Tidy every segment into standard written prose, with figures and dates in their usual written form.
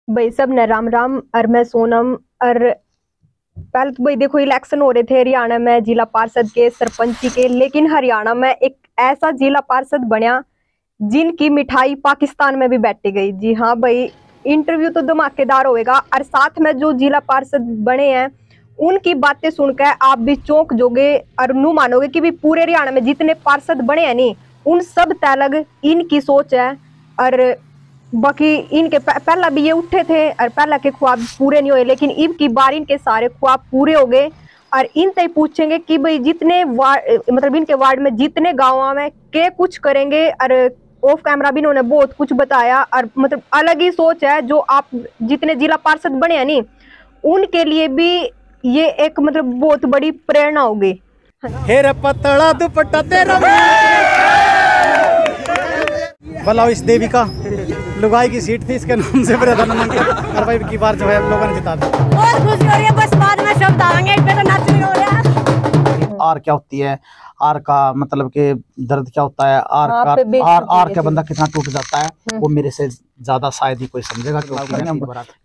भाई सब ने राम राम। और मैं सोनम। और पहले तो भाई देखो इलेक्शन हो रहे थे हरियाणा में जिला पार्षद के, सरपंची के, लेकिन हरियाणा में एक ऐसा जिला पार्षद बना जिनकी मिठाई पाकिस्तान में भी बैठी गई। जी हाँ भाई, इंटरव्यू तो धमाकेदार होएगा। और साथ में जो जिला पार्षद बने हैं उनकी बातें सुनकर आप भी चौंक जोगे और नू मानोगे कि भी पूरे हरियाणा में जितने पार्षद बने हैं नहीं, उन सब तलग इनकी सोच है। और बाकी इनके पहला भी ये उठे थे और पहला के ख्वाब पूरे नहीं हुए, लेकिन इब की बार इनके सारे ख्वाब पूरे हो गए। और इनसे पूछेंगे कि भाई जितने वार्ड, मतलब इनके वार्ड में जितने गाँव में के कुछ करेंगे। और ऑफ कैमरा भी इन्होंने बहुत कुछ बताया। और मतलब अलग ही सोच है जो आप जितने जिला पार्षद बने हैं नहीं, उनके लिए भी ये एक मतलब बहुत बड़ी प्रेरणा होगी। हेरा पतला दुपट्टा तेरा भला इस देवी का लुगाई की सीट थी, इसके नाम से प्रधानमंत्री और भाई की बार जो है हम लोगों ने जिता दी। बहुत खुशी हो रही है, बस बाद में शब्द आएंगे, इस पे तो नाच नहीं हो रहा है। आर क्या होती है, आर का मतलब के दर्द क्या होता है, आर का बंदा कितना टूट जाता है, वो मेरे से ज्यादा शायद ही कोई समझेगा।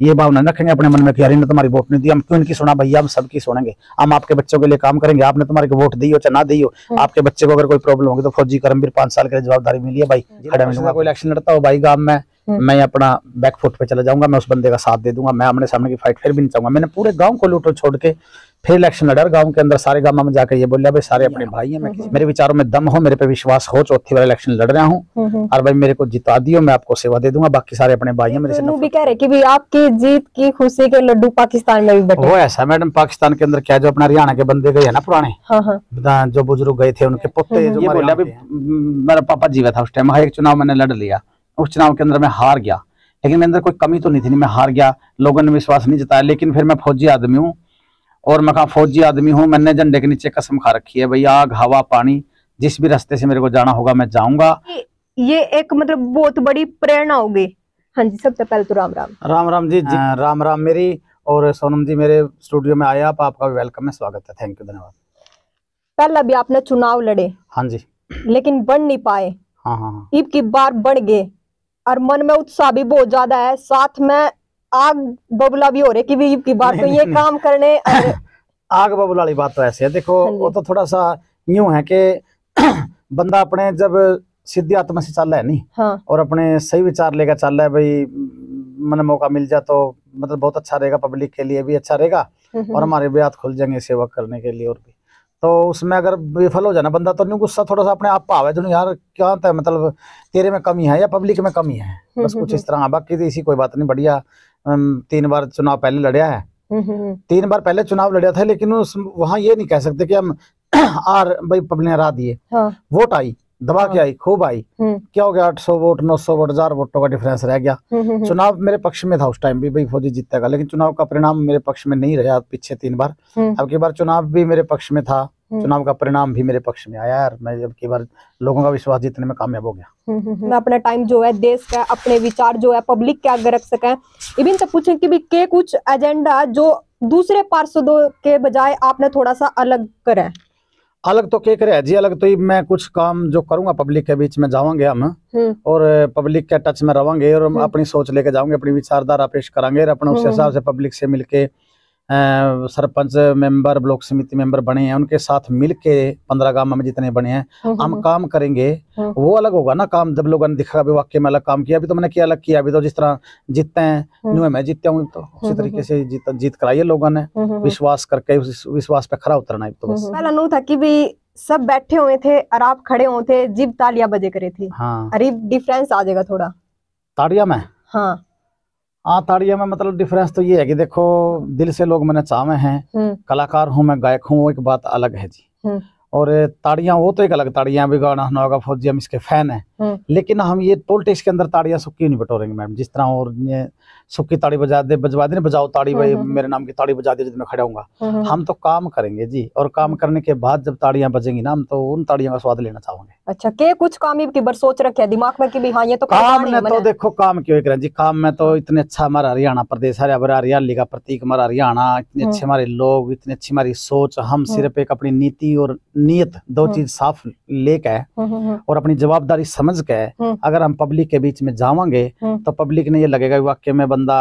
ये भावना रखेंगे अपने मन में कि यार इन्होंने तुम्हारी वोट नहीं दी, हम क्यों इनकी सुना भैया, हम सबकी सुनेंगे। हम आपके बच्चों के लिए काम करेंगे, आपने तुम्हारे को वोट दी हो चाहे ना दी हो, आपके बच्चे को अगर कोई प्रॉब्लम होगी तो फौजी कर्मवीर 5 साल के लिए जवाबदारी मिली है भाई, खड़ा मिलूंगा। कोई इलेक्शन लड़ता हो भाई गांव में, मैं अपना बैक फुट पे चला जाऊंगा, मैं उस बंदे का साथ दे दूंगा, मैं आमने सामने की फाइट फिर भी नहीं चाहूंगा। मैंने पूरे गांव को लूटो छोड़ के फिर इलेक्शन लड़ा, गांव के अंदर सारे गांव में जाकर ये बोलिया भाई सारे अपने भाई हैं, मेरे विचारों में दम हो, मेरे पे विश्वास हो, चौथी बार इलेक्शन लड़ रहा हूँ और भाई मेरे को जिता दियो, मैं आपको सेवा दे दूंगा, बाकी सारे अपने भाई हैं मेरे से। भी कह रहे कि भी आपकी जीत की खुशी के लड्डू पाकिस्तान में भी बटे। वो ऐसा मैडम, पाकिस्तान के अंदर क्या जो अपना हरियाणा के बंदे गए हैं ना पुराने, जो बुजुर्ग गए थे उनके पोते, जो बोलिया मेरा पापा जीवा था उस टाइम, एक चुनाव मैंने लड़ लिया, उस चुनाव के अंदर मैं हार गया, लेकिन मेरे अंदर कोई कमी तो नहीं थी, मैं हार गया, लोगों ने विश्वास नहीं जताया, लेकिन फिर मैं फौजी आदमी हूँ और मैं कहा फौजी आदमी हूँ, मैंने झंडे के नीचे कसम खा रखी है भाई, आग हवा पानी जिस भी रास्ते से मेरे को जाना होगा मैं जाऊंगा। ये एक मतलब बहुत बड़ी प्रेरणा होगी। हाँ जी, सबसे पहले तो राम राम। राम राम जी, राम राम मेरी और सोनम जी मेरे स्टूडियो में आया, आपका वेलकम है, स्वागत है, थैंक यू, धन्यवाद। पहला भी आपने चुनाव लड़े, हाँ जी, लेकिन बढ़ नहीं पाए। हाँ, ईब की बार बढ़ गए और मन में उत्साह भी बहुत ज्यादा है, साथ में आग बबुला भी हो रहे कि भी ईब की बार तो ये काम करने। आग बबुला वाली बात तो ऐसे है, देखो वो तो थोड़ा सा यूं है कि बंदा अपने जब सीधी आत्मा से चल रहा है नहीं, हाँ। और अपने सही विचार लेकर चल रहा है भाई, मन मौका मिल जाए तो मतलब बहुत अच्छा रहेगा, पब्लिक के लिए भी अच्छा रहेगा और हमारे भी हाथ खुल जाएंगे सेवा करने के लिए। और भी तो उसमें अगर विफल हो जाना बंदा तो नहीं, गुस्सा थोड़ा सा अपने आप पावे जो यार क्या होता है, मतलब तेरे में कमी है या पब्लिक में कमी है, बस कुछ इस तरह। बाकी तो इसी कोई बात नहीं, बढ़िया। 3 बार चुनाव पहले लड़िया है, 3 बार पहले चुनाव लड़िया था, लेकिन उस वहां ये नहीं कह सकते कि हम आर भाई पब्लिक ने हरा दिए, हाँ। वोट आई, दबा के आई, खूब आई, क्या हो गया 800 वोट 900 वोट 1000 वोटों का डिफरेंस रह गया। चुनाव मेरे पक्ष में था उस टाइम भी, भाई फौजी जीतेगा, लेकिन चुनाव का परिणाम मेरे पक्ष में नहीं रहा पीछे 3 बार। अब की बार चुनाव भी मेरे पक्ष में था, चुनाव का परिणाम भी मेरे पक्ष में आया यार, मैं अब की बार लोगों का विश्वास जीतने में कामयाब हो गया। मैं अपना टाइम जो है देश का, अपने विचार जो है पब्लिक के आगे रख सकें। इबिन से पूछें कि भी के कुछ एजेंडा जो दूसरे पार्षदों के बजाय आपने थोड़ा सा अलग करें। अलग तो क्या करे जी, अलग तो मैं कुछ काम जो करूंगा पब्लिक के बीच में जावांगे हम, और पब्लिक के टच में रवांगे और अपनी सोच लेके जाऊंगे, अपनी विचारधारा पेश करांगे और अपने उस हिसाब से पब्लिक से मिलके सरपंच मेंबर ब्लॉक समिति मेंबर बने हैं उनके साथ मिलके 15 गांव में जितने बने हैं हम काम करेंगे। वो अलग होगा ना काम, जब लोगों ने दिखा भी वाकई में अलग काम किया। अभी तो मैंने क्या अलग किया, अभी तो जिस तरह जीतते हैं मैं जीतता हूँ, तो उसी तरीके से जीत कराई है लोगों ने, विश्वास करके उस विश्वास पे खरा उतरना। तो बस पहला नू था कि भी सब बैठे हुए थे और आप खड़े हुए थे, जिब तालियां बजे करे थी, हाँ। अरे डिफरेंस आ जाएगा थोड़ा ताड़िया में, हाँ ताड़िया में मतलब डिफरेंस तो ये है कि देखो दिल से लोग मैंने चाहे हैं, कलाकार हूँ मैं, गायक हूँ, वो एक बात अलग है जी। और ताड़ियां वो तो एक अलग, ताड़ियां भी गाना होगा फौजी, हम इसके फैन हैं, लेकिन हम ये पॉलिटिक्स के अंदर ताड़ियां सुक्की नहीं बटोरेंगे मैडम। जिस तरह और ये सुक्की ताड़ी बजा दे, बजवा दे, बजाओ ताड़ी भाई, मेरे नाम की ताड़ी बजा दे जब मैं खड़ा हूँ। हम तो काम करेंगे जी, और काम करने के बाद जब ताड़ियां बजेंगी ना, हम तो उन ताड़ियों का स्वाद लेना चाहेंगे। अच्छा, के कुछ काम की बार सोच रखे है दिमाग में कि भी हाँ ये तो काम ने तो देखो काम क्यों करें जी, काम में तो इतने अच्छा हमारा हरियाणा प्रदेश है, हरियाली का प्रतीक हमारा हरियाणा, इतने अच्छे हमारे लोग, इतनी अच्छी हमारी सोच, हम सिर्फ एक अपनी नीति और नीयत, दो चीज साफ लेके और अपनी जवाबदारी समझ के अगर हम पब्लिक के बीच में जावांगे तो पब्लिक ने ये लगेगा वाकई में बंदा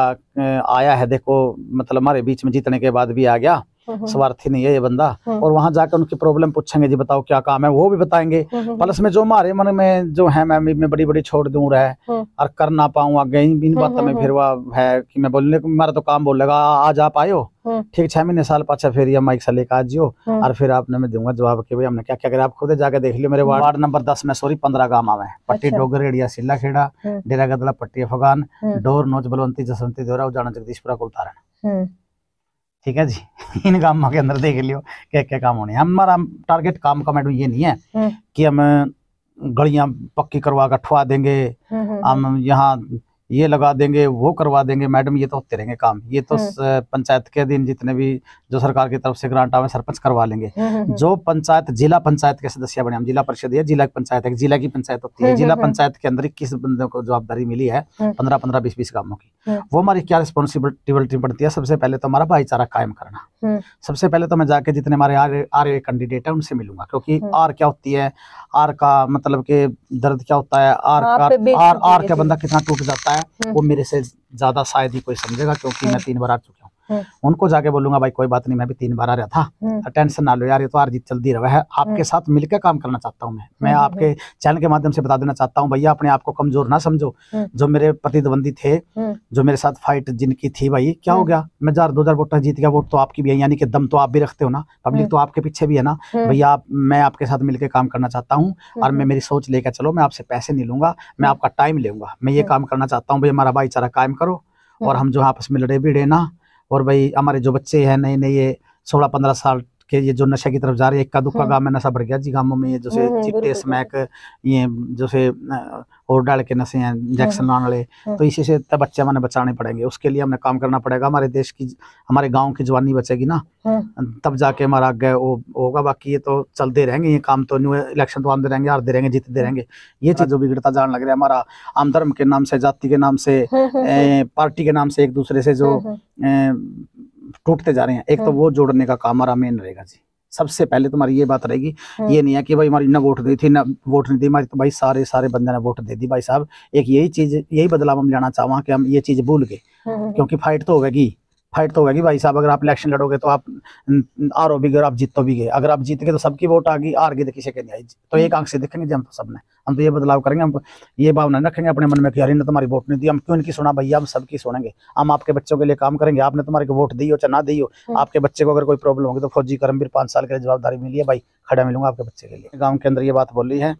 आया है, देखो मतलब हमारे बीच में जीतने के बाद भी आ गया, स्वार्थी नहीं है ये बंदा। और वहां जाकर उनकी प्रॉब्लम पूछेंगे, जी बताओ क्या काम है, वो भी बताएंगे। प्लस में जो हमारे मन में जो है मैं बड़ी बड़ी छोड़ दूं रहे और कर ना पाऊं आगे इन बातों में फिर वह है कि मैं बोलने को मेरा तो काम बोलेगा आज आप आयो ठीक 6 महीने साल पाछा फिर ये माइक से लेकर आ जियो और फिर आपने मैं दूंगा जवाब कि भाई हमने क्या क्या करा। आप खुद जाके देख लियो। मेरे वार्ड नंबर 10 में 15 गांव आवे, पट्टी डोगर रेडिया सिल्ला खेड़ा डेरा गदला पट्टी अफगान डोर नोच बलवंती जसवंती दोरा उजाना जगदीशपुरा कुलतारण। ठीक है जी, इन कामों के अंदर देख लियो क्या क्या काम होने। हमारा टारगेट काम का मैडम ये नहीं है कि हम गलियां पक्की करवा कर ठुआ देंगे, हम यहाँ ये लगा देंगे वो करवा देंगे। मैडम ये तो होते रहेंगे काम, ये तो पंचायत के दिन जितने भी जो सरकार की तरफ से ग्रांट आवे सरपंच करवा लेंगे। जो पंचायत जिला पंचायत के सदस्य बने, हम जिला परिषद या जिला पंचायत, एक जिला की पंचायत होती है, जिला पंचायत के अंदर 21 बंदों को जवाबदारी मिली है 15-15, 20-20 कामों की। वो हमारी क्या रिस्पॉन्सिबिलिटी बढ़ती है? सबसे पहले तो हमारा भाईचारा कायम करना। सबसे पहले तो मैं जाके जितने हमारे आर कैंडिडेट है उनसे मिलूंगा, क्योंकि आर क्या होती है, आर का मतलब के दर्द क्या होता है, आर का बंदा कितना टूट जाता है वो मेरे से ज्यादा शायद ही कोई समझेगा, क्योंकि मैं 3 बार आ चुका हूँ। उनको जाके बोलूंगा भाई कोई बात नहीं, मैं भी 3 बार आ रहा था, टेंशन ना लो यार, ये तो हार जीत चलती रहा है। आपके साथ मिलकर काम करना चाहता हूँ मैं आपके चैनल के माध्यम से बता देना चाहता हूँ भैया अपने आप को कमजोर ना समझो। जो मेरे प्रतिद्वंदी थे, जो मेरे साथ फाइट जिनकी थी, भाई क्या हो गया, मैं 2,000 वोट जीत गया, वोट तो आपकी भी है, यानी कि दम तो आप भी रखते हो ना, पब्लिक तो आपके पीछे भी है ना भैया। मैं आपके साथ मिलकर काम करना चाहता हूँ और मैं मेरी सोच लेकर चलो, मैं आपसे पैसे नहीं लूंगा, मैं आपका टाइम लूंगा, मैं ये काम करना चाहता हूँ भाई हमारा भाईचारा कायम करो और हम जो आपस में लड़े भिड़े ना। और भाई हमारे जो बच्चे हैं नए नए ये 16-15 साल के ये जो नशे की तरफ जा रहे हैं, इक्का दुक्का गांव में नशा बढ़ गया जी, गांवों में ये जैसे चिट्टे स्मैक ये जैसे और डाल के नशे हैं इंजेक्शन लाने वाले, तो इसी से तब बच्चे हमें बचाने पड़ेंगे। उसके लिए हमने काम करना पड़ेगा, हमारे देश की हमारे गांव की जवानी बचेगी ना, तब जाके हमारा आगे वो होगा। बाकी ये तो चलते रहेंगे ये काम, तो न्यू इलेक्शन तो आते रहेंगे, हारते रहेंगे, जीतते रहेंगे। ये चीज जो बिगड़ता जाने लग रहा है, हमारा आम धर्म के नाम से, जाति के नाम से, पार्टी के नाम से एक दूसरे से जो टूटते जा रहे हैं, एक तो वो जोड़ने का काम हमारा मेन रहेगा जी। सबसे पहले तुम्हारी ये बात रहेगी, ये नहीं है कि भाई हमारी ना वोट दी थी ना वोट नहीं दी हमारी, तो भाई सारे बंदे ने वोट दे दी भाई साहब। एक यही चीज, यही बदलाव हम लाना चाहवा कि हम ये चीज भूल गए, क्योंकि फाइट तो होगी भाई साहब। अगर आप इलेक्शन लड़ोगे तो आप आरो भी गए, आप जीतो भी गए। अगर आप जीत गए तो सबकी वोट आ गई, हार गए तो किसी के नहीं आई। तो एक आंख से देखेंगे जी हम तो सबने, हम तो ये बदलाव करेंगे, हम ये भावना रखेंगे अपने मन में कि यार इन्होंने तुम्हारी वोट नहीं दी, हम क्यों इनकी सुना भैया, हम सबकी सुनेंगे। हम आपके बच्चों के लिए काम करेंगे, आपने तुम्हारे को वोट दी हो चाहे ना दी हो, आपके बच्चे को अगर कोई प्रॉब्लम होगी तो फौजी करमवीर 5 साल के लिए जवाबदारी मिली है भाई, खड़ा मिलूंगा आपके बच्चे के लिए। गाँव के अंदर ये बात बोली है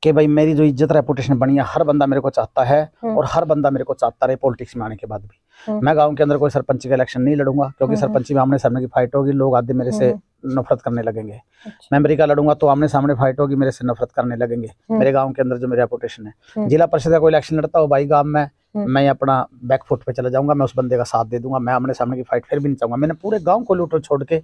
कि भाई मेरी जो इज्जत रेपुटेशन बनी है, हर बंदा मेरे को चाहता है और हर बंदा मेरे को चाहता रहे पॉलिटिक्स में आने के बाद भी। मैं गांव के अंदर कोई सरपंच का इलेक्शन नहीं लड़ूंगा, क्योंकि सरपंची में आमने सामने की फाइट होगी, लोग आधे मेरे से नफरत करने लगेंगे। मेंबरी का लड़ूंगा तो आमने सामने फाइट होगी, मेरे से नफरत करने लगेंगे। मेरे गाँव के अंदर जो मेरी रेपुटेशन है, जिला परिषद का कोई इलेक्शन लड़ता हो भाई गाँव में, मैं अपना बैक फुट पे चला जाऊंगा, मैं उस बंदे का साथ दे दूंगा, मैं आमने सामने की फाइट फिर भी नहीं चाहूंगा। मैंने पूरे गाँव को लूटो छोड़ के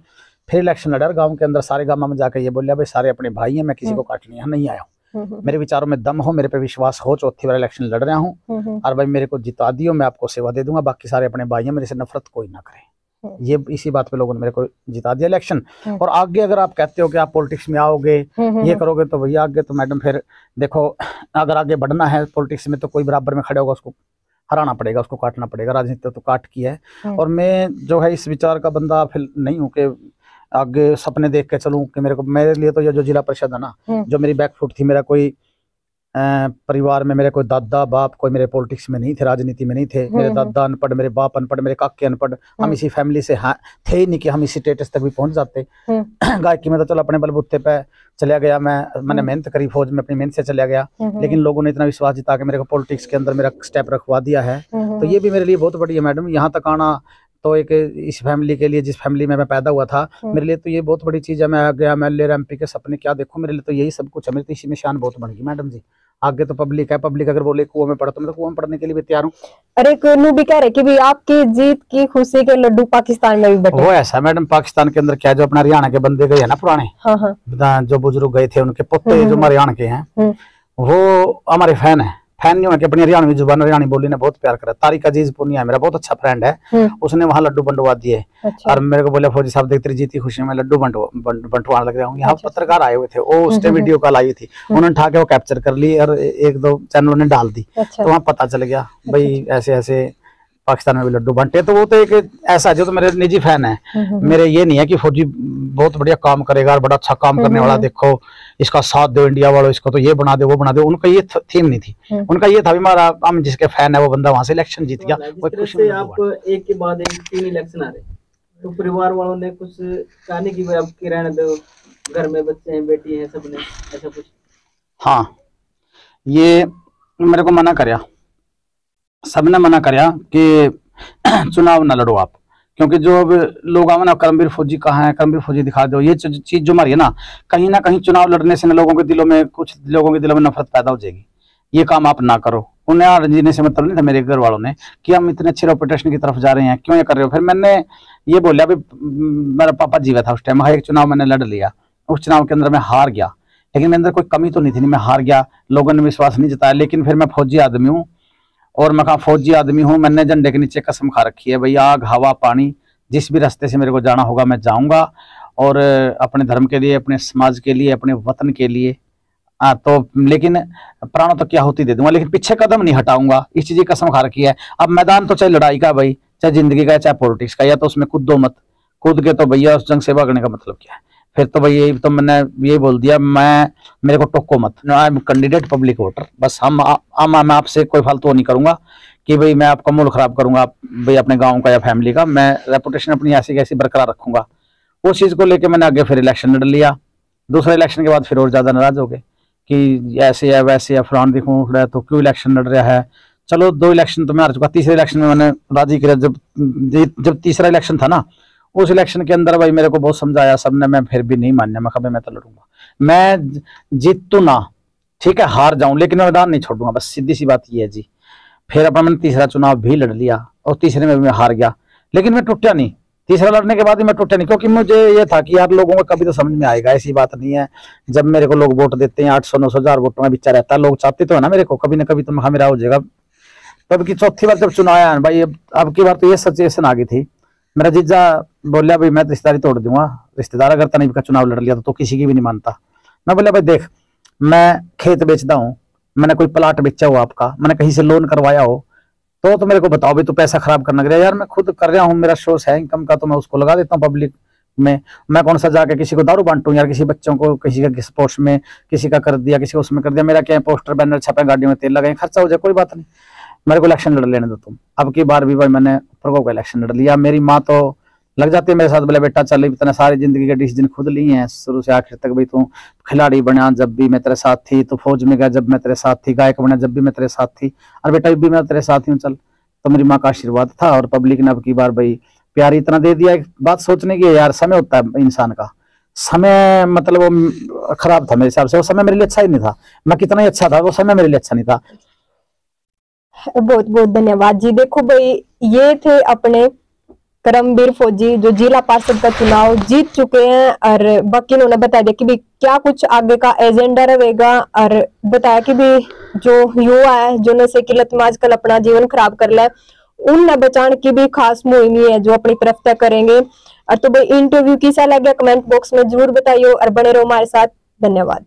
फिर इलेक्शन लड़ा, गाँव के अंदर सारे गाँव में जाकर ये बोलिया भाई सारे अपने भाई हैं, मैं किसी को काटने यहाँ नहीं आया हूँ, मेरे विचारों में दम हो, मेरे पे विश्वास हो, चौथी बार इलेक्शन लड़ रहा हूँ और भाई मेरे को जिता दियो, मैं आपको सेवा दे दूंगा, बाकी सारे अपने भाई हैं, मेरे से नफरत कोई ना करे। ये इसी बात पे लोगों ने मेरे को जिता दिया इलेक्शन। और आगे अगर आप कहते हो कि आप पॉलिटिक्स में आओगे ये करोगे, तो भैया आगे तो मैडम फिर देखो, अगर आगे बढ़ना है पॉलिटिक्स में तो कोई बराबर में खड़े होगा, उसको हराना पड़ेगा, उसको काटना पड़ेगा। राजनीति तो काट की है और मैं जो है इस विचार का बंदा फिर नहीं हूँ कि आगे सपने देख के चलूं कि मेरे लिए तो ये जो जिला परिषद है ना, जो मेरी बैकफुट थी, मेरा कोई परिवार में मेरे कोई दादा बाप कोई मेरे पॉलिटिक्स में नहीं थे, राजनीति में नहीं थे। मेरे दादा अनपढ़, मेरे बाप अनपढ़, मेरे काके अनपढ़, हम इसी फैमिली से थे ही नहीं कि हम इसी स्टेटस तक भी पहुंच जाते। गायकी में तो चलो अपने बलबूते पे चला गया, मैंने मेहनत करी, फौज में अपनी मेहनत से चला गया, लेकिन लोगों ने इतना विश्वास जिता के मेरे को पॉलिटिक्स के अंदर मेरा स्टेप रखवा दिया है। तो ये भी मेरे लिए बहुत बड़ी है मैडम, यहाँ तक आना तो एक इस फैमिली के लिए, जिस फैमिली में मैं पैदा हुआ था, मेरे लिए तो ये बहुत बड़ी चीज है। मैं आ गया, मैं ले MP के सपने क्या देखो, मेरे लिए तो यही सब कुछ है, मेरी तो इसी में शान बहुत बन गई मैडम जी। आगे तो पब्लिक है, पब्लिक अगर बोले कुआं में पढ़ो तो मैं तो कुआं में पढ़ने के लिए भी तैयार हूँ। अरे कुन्नू भी कह रहे कि भी आपकी जीत की खुशी के लड्डू पाकिस्तान में भी बटे। वो ऐसा मैडम, पाकिस्तान के अंदर क्या, जो अपना हरियाणा के बंदे गए हैं ना पुराने, जो बुजुर्ग गए थे, उनके पोते जो हरियाणा के हैं, वो हमारे फैन है, फैन नहीं हो कि अपनी हरियाणवी जुबान हरियाणी बोली ने बहुत प्यार करा। तारिक अजीज पुनिया मेरा बहुत अच्छा फ्रेंड है, उसने वहाँ लड्डू बंटवा दिए। और मेरे को बोले फौजी साहब देख तेरी जीती खुशी में लड्डू बंटवाने लग रहा हूँ। यहाँ पत्रकार आए हुए थे, वो उस टाइम वीडियो कॉल आई थी, उन्होंने उठा के वो कैप्चर कर ली और 1-2 चैनलों ने डाल दी। तो वहाँ पता चल गया भाई ऐसे ऐसे पाकिस्तान में भी लड्डू बंटे। तो वो तो एक ऐसा जो तो मेरे निजी फैन है, मेरे ये नहीं है कि फौजी बहुत बढ़िया काम करेगा और बड़ा अच्छा काम करने वाला, देखो इसका साथ दो इंडिया वालों, इसको तो ये बना दे वो बना दे। उनका ये थीम नहीं थी, उनका ये था हमारा हम जिसके फैन है वो बंदा वहां से इलेक्शन जीत गया। आप एक के बाद एक 3 इलेक्शन आ रहे, तो परिवार वालों ने कुछ कहने की भाई आपकी रहने दो, घर में बच्चे हैं बेटी हैं सबने, ऐसा कुछ? हाँ, ये मेरे को मना करया, सबने मना करया कि चुनाव ना लड़ो आप, क्योंकि जो अब लोग आवे ना करमवीर फौजी कहाँ है, करमवीर फौजी दिखा दो, ये चीज जो हमारी है ना, कहीं चुनाव लड़ने से ना लोगों के दिलों में, कुछ लोगों के दिलों में नफरत पैदा हो जाएगी। ये काम आप ना करो। उन्हें जीने से मतलब नहीं था मेरे घर वालों ने कि हम इतने अच्छे रेपुटेशन की तरफ जा रहे हैं, क्यों ये कर रहे हो। फिर मैंने ये बोला भाई, मेरा पापा जीवा था उस टाइम, एक चुनाव मैंने लड़ लिया, उस चुनाव के अंदर मैं हार गया, लेकिन मेरे अंदर कोई कमी तो नहीं थी, मैं हार गया, लोगों ने विश्वास नहीं जताया। लेकिन फिर मैं फौजी आदमी हूँ, और मैं कहा फौजी आदमी हूँ, मैंने झंडे के नीचे कसम खा रखी है भाई, आग हवा पानी जिस भी रास्ते से मेरे को जाना होगा मैं जाऊंगा, और अपने धर्म के लिए, अपने समाज के लिए, अपने वतन के लिए। तो लेकिन प्राणों तो क्या होती दे दूंगा, लेकिन पीछे कदम नहीं हटाऊंगा, इस चीज की कसम खा रखी है। अब मैदान तो चाहे लड़ाई का भाई, चाहे जिंदगी का, चाहे पॉलिटिक्स का, या तो उसमें कूदो मत, कूद के तो भैया उस जंग से भागने का मतलब क्या है। फिर तो भाई यही तो मैंने ये बोल दिया, मेरे को टोको मत, I am candidate public voter, बस मैं आपसे कोई फालतू नहीं करूंगा कि भाई मैं आपका मूड खराब करूंगा भाई अपने गांव का या फैमिली का, मैं रेपुटेशन अपनी ऐसी कैसी बरकरार रखूंगा। उस चीज को लेकर मैंने आगे फिर इलेक्शन लड़ लिया। दूसरे इलेक्शन के बाद फिर और ज्यादा नाराज हो गए कि ऐसे है वैसे है, फलान दिखूं तो क्यों इलेक्शन लड़ रहा है। चलो 2 इलेक्शन तो मैं हार चुका, तीसरे इलेक्शन में मैंने राजी किया। जब तीसरा इलेक्शन था ना, उस इलेक्शन के अंदर भाई मेरे को बहुत समझाया सबने, मैं फिर भी नहीं मानने, मैं कभी मैं तो लड़ूंगा, मैं जीतू ना ठीक है, हार जाऊं लेकिन मैं मैदान नहीं छोड़ूंगा, बस सीधी सी बात ये है जी। फिर अपन मैंने तीसरा चुनाव भी लड़ लिया, और तीसरे में भी मैं हार गया, लेकिन मैं टूटा नहीं। तीसरा लड़ने के बाद ही मैं टूटा नहीं, क्योंकि मुझे ये था कि यार लोगों को कभी तो समझ में आएगा, ऐसी बात नहीं है। जब मेरे को लोग वोट देते हैं 800-900 हज़ार वोटों में बिचा रहता है, लोग चाहते तो है ना मेरे को कभी ना कभी तो मेरा हो जाएगा। तब की चौथी बार जब चुनाव आया भाई, अब की बार तो ये सिचुएशन आ गई थी, मेरा जीजा बोलिया भाई मैं रिश्तेदारी तोड़ दूंगा, रिश्तेदार अगर तनी का चुनाव लड़ लिया तो किसी की भी नहीं मानता। मैं बोलिया भाई देख, मैं खेत बेचता हूँ, मैंने कोई प्लाट बेचा हो आपका, मैंने कहीं से लोन करवाया हो तो मेरे को बताओ भाई, तो पैसा खराब करना गया यार, मैं खुद कर रहा हूँ, मेरा सोर्स है इनकम का, तो मैं उसको लगा देता हूँ पब्लिक में। मैं कौन सा जाके किसी को दारू बांटूं यार, किसी बच्चों को, किसी का स्पोर्ट्स में किसी का कर दिया, किसी को उसमें कर दिया, मेरा क्या पोस्टर बैनर छपे, गाड़ियों में तेल लगाए, खर्चा हो जाए, कोई बात नहीं, मेरे को इलेक्शन लड़ लेने दो तुम। अब की बार भी भाई मैंने प्रभु का इलेक्शन लड़ लिया। मेरी माँ तो लग जाती है मेरे साथ, बोले बेटा चल, इतना सारी जिंदगी के डिसीजन खुद ली हैं शुरू से आखिर तक, भाई तू खिलाड़ी बना जब भी मैं तेरे साथ थी, तो फौज में गया जब मैं तेरे साथ थी, गायक बना जब भी मैं तेरे साथ थी, और बेटा भी मैं तेरे साथ ही हूँ चल। तो मेरी माँ का आशीर्वाद था, और पब्लिक ने अब की बार भाई प्यार इतना दे दिया। एक बात सोचने की है यार, समय होता है इंसान का, समय मतलब वो खराब था मेरे हिसाब से, वो समय मेरे लिए अच्छा ही नहीं था, मैं कितना ही अच्छा था वो समय मेरे लिए अच्छा नहीं था। बहुत बहुत धन्यवाद जी। देखो भाई, ये थे अपने करमवीर फौजी जो जिला पार्षद का चुनाव जीत चुके हैं, और बाकी उन्होंने बताया कि भी क्या कुछ आगे का एजेंडा रहेगा, और बताया कि भी जो युवा है जो नशे की लत में आजकल अपना जीवन खराब कर रहा है, उन बचाने की भी खास मुहिम है जो अपनी तरफ तय करेंगे। और तो भाई इंटरव्यू कैसा लगा कमेंट बॉक्स में जरूर बताइए, और बने रहो हमारे साथ। धन्यवाद।